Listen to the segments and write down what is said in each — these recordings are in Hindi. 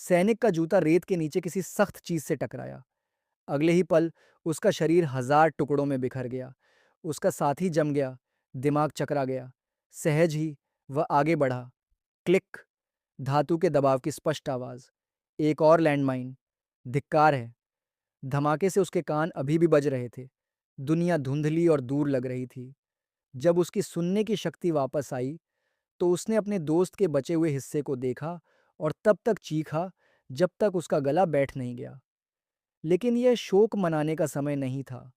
सैनिक का जूता रेत के नीचे किसी सख्त चीज से टकराया। अगले ही पल उसका शरीर हजार टुकड़ों में बिखर गया। उसका साथी जम गया, दिमाग चकरा गया। सहज ही वह आगे बढ़ा। क्लिक! धातु के दबाव की स्पष्ट आवाज। एक और लैंडमाइन। धिक्कार है। धमाके से उसके कान अभी भी बज रहे थे। दुनिया धुंधली और दूर लग रही थी। जब उसकी सुनने की शक्ति वापस आई तो उसने अपने दोस्त के बचे हुए हिस्से को देखा और तब तक चीखा जब तक उसका गला बैठ नहीं गया। लेकिन यह शोक मनाने का समय नहीं था।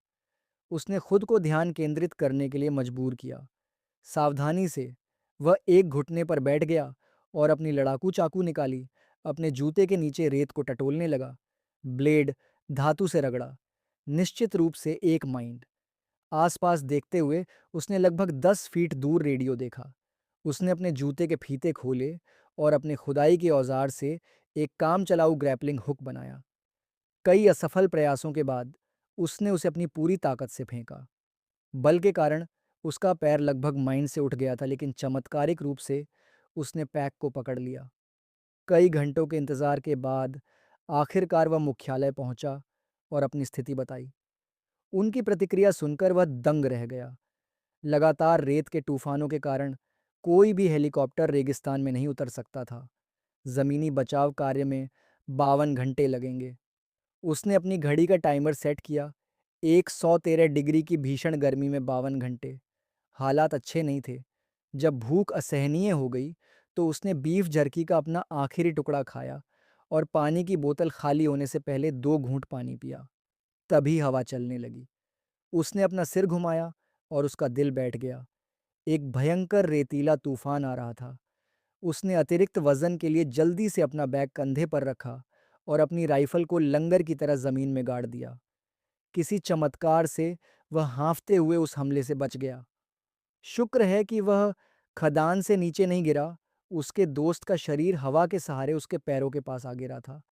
उसने खुद को ध्यान केंद्रित करने के लिए मजबूर किया। सावधानी से वह एक घुटने पर बैठ गया और अपनी लड़ाकू चाकू निकाली। अपने जूते के नीचे रेत को टटोलने लगा। ब्लेड धातु से रगड़ा। निश्चित रूप से एक माइंड। आसपास देखते हुए उसने लगभग 10 फीट दूर रेडियो देखा। उसने अपने जूते के फीते खोले और अपने खुदाई के औजार से एक काम चलाऊ ग्रैपलिंग हुक बनाया। कई असफल प्रयासों के बाद उसने उसे अपनी पूरी ताकत से फेंका। बल के कारण उसका पैर लगभग माइंड से उठ गया था, लेकिन चमत्कारिक रूप से उसने पैक को पकड़ लिया। कई घंटों के इंतजार के बाद आखिरकार वह मुख्यालय पहुंचा और अपनी स्थिति बताई। उनकी प्रतिक्रिया सुनकर वह दंग रह गया। लगातार रेत के तूफानों के कारण कोई भी हेलीकॉप्टर रेगिस्तान में नहीं उतर सकता था। जमीनी बचाव कार्य में 52 घंटे लगेंगे। उसने अपनी घड़ी का टाइमर सेट किया। 113 डिग्री की भीषण गर्मी में 52 घंटे। हालात अच्छे नहीं थे। जब भूख असहनीय हो गई तो उसने बीफ जर्की का अपना आखिरी टुकड़ा खाया और पानी की बोतल खाली होने से पहले 2 घूंट पानी पिया। तभी हवा चलने लगी। उसने अपना सिर घुमाया और उसका दिल बैठ गया। एक भयंकर रेतीला तूफान आ रहा था। उसने अतिरिक्त वजन के लिए जल्दी से अपना बैग कंधे पर रखा और अपनी राइफल को लंगर की तरह जमीन में गाड़ दिया। किसी चमत्कार से वह हाँफते हुए उस हमले से बच गया। शुक्र है कि वह खदान से नीचे नहीं गिरा। उसके दोस्त का शरीर हवा के सहारे उसके पैरों के पास आ गिरा था।